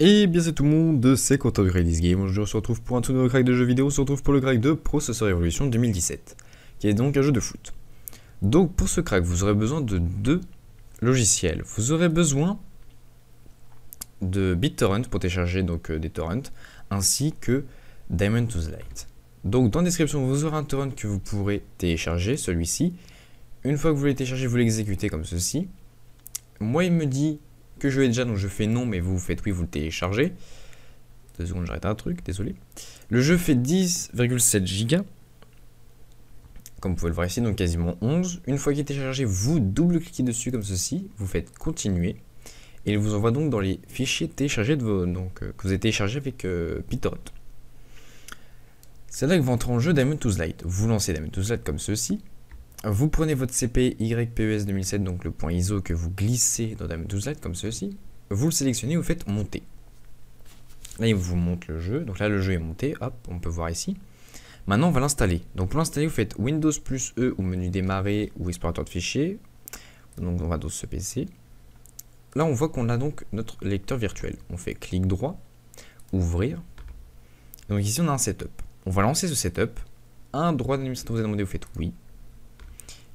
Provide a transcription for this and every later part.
Et bien c'est tout le monde, c'est Quentin de Crack Game. Aujourd'hui on se retrouve pour un tout nouveau crack de jeux vidéo, on se retrouve pour le crack de Processor Evolution 2017, qui est donc un jeu de foot. Donc pour ce crack, vous aurez besoin de deux logiciels. Vous aurez besoin de BitTorrent pour télécharger donc des torrents, ainsi que Diamond to the Light. Donc dans la description, vous aurez un torrent que vous pourrez télécharger, celui-ci. Une fois que vous l'avez téléchargé, vous l'exécutez comme ceci. Moi il me dit que je l'ai déjà, donc je fais non, mais vous faites oui, vous le téléchargez. 2 secondes, j'arrête un truc, désolé. Le jeu fait 10,7 Go, comme vous pouvez le voir ici, donc quasiment 11. Une fois qu'il est téléchargé, vous double-cliquez dessus comme ceci, vous faites continuer, et il vous envoie donc dans les fichiers téléchargés de vos, que vous avez téléchargé avec BitTorrent. C'est là que vous entrez en jeu Diamond to the Light. Vous lancez Diamond to the Light comme ceci. Vous prenez votre CP YPES 2007, donc le point ISO que vous glissez dans Diamond to the Light comme ceci. Vous le sélectionnez, vous faites monter. Là, il vous monte le jeu. Donc là, le jeu est monté. Hop, on peut voir ici. Maintenant, on va l'installer. Donc pour l'installer, vous faites Windows plus E ou menu démarrer ou explorateur de fichiers. Donc on va dans ce PC. Là, on voit qu'on a donc notre lecteur virtuel. On fait clic droit, ouvrir. Donc ici, on a un setup. On va lancer ce setup. Un droit d'administrateur vous a demandé, vous faites oui.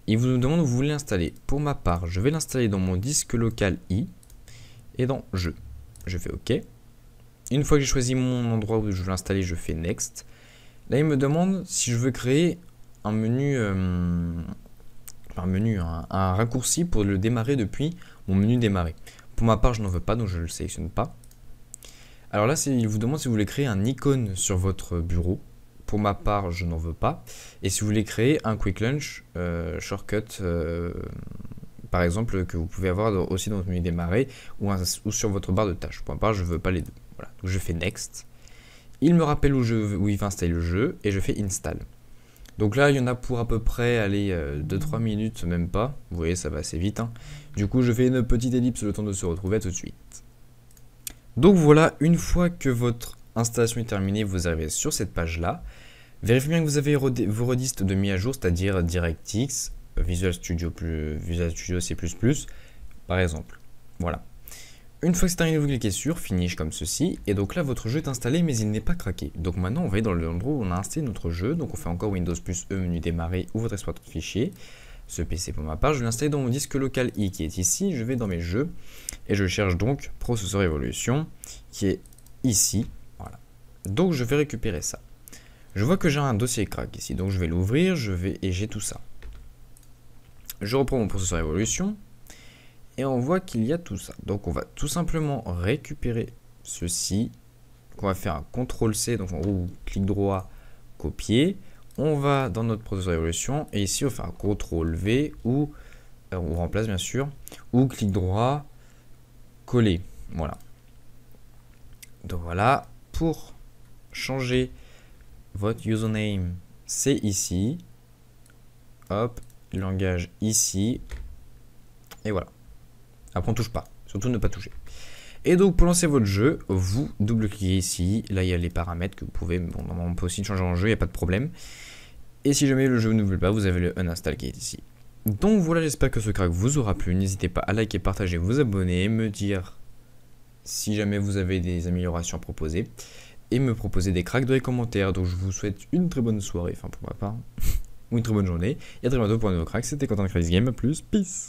Il vous demande où vous voulez l'installer. Pour ma part, je vais l'installer dans mon disque local I et dans Jeux. Je fais OK. Une fois que j'ai choisi mon endroit où je veux l'installer, je fais Next. Là, il me demande si je veux créer un menu, un raccourci pour le démarrer depuis mon menu démarrer. Pour ma part, je n'en veux pas, donc je ne le sélectionne pas. Alors là, il vous demande si vous voulez créer un icône sur votre bureau. Pour ma part, je n'en veux pas. Et si vous voulez créer un Quick Launch shortcut, par exemple, que vous pouvez avoir aussi dans votre menu démarrer ou sur votre barre de tâches. Pour ma part, je ne veux pas les deux. Voilà. Donc je fais Next. Il me rappelle où il va installer le jeu et je fais Install. Donc là, il y en a pour à peu près 2-3 minutes, même pas. Vous voyez, ça va assez vite. Hein. Du coup, je fais une petite ellipse le temps de se retrouver. À tout de suite. Donc voilà, une fois que votre installation est terminée, vous arrivez sur cette page-là. Vérifiez bien que vous avez vos redistes de mise à jour, c'est-à-dire DirectX, Visual Studio C++, par exemple. Voilà. Une fois que c'est terminé, vous cliquez sur Finish comme ceci, et donc là, votre jeu est installé, mais il n'est pas craqué. Donc maintenant, on va aller dans l'endroit où on a installé notre jeu. Donc on fait encore Windows plus E, menu démarrer, ou votre explorateur de fichiers. Ce PC pour ma part, je vais l'installer dans mon disque local I qui est ici. Je vais dans mes jeux, et je cherche donc Processor Evolution, qui est ici. Voilà. Donc je vais récupérer ça. Je vois que j'ai un dossier crack ici, donc je vais l'ouvrir, et j'ai tout ça. Je reprends mon Processor Evolution, et on voit qu'il y a tout ça. Donc on va tout simplement récupérer ceci. Donc on va faire un CTRL-C, donc ou clic droit, copier. On va dans notre Processor Evolution, et ici on fait un CTRL-V, ou on remplace bien sûr, ou clic droit, coller. Voilà. Donc voilà, pour changer votre username, c'est ici. Hop, langage ici. Et voilà. Après, on touche pas. Surtout ne pas toucher. Et donc, pour lancer votre jeu, vous double-cliquez ici. Là, il y a les paramètres que vous pouvez. Bon, normalement, on peut aussi changer en jeu, il n'y a pas de problème. Et si jamais le jeu ne vous plaît pas, vous avez le uninstall qui est ici. Donc voilà, j'espère que ce crack vous aura plu. N'hésitez pas à liker, partager, vous abonner, me dire si jamais vous avez des améliorations à proposer. Et me proposer des cracks dans les commentaires. Donc je vous souhaite une très bonne soirée, enfin pour ma part, ou une très bonne journée. Et à très bientôt pour un nouveau crack. C'était Quentin de Crack Game, à plus, peace.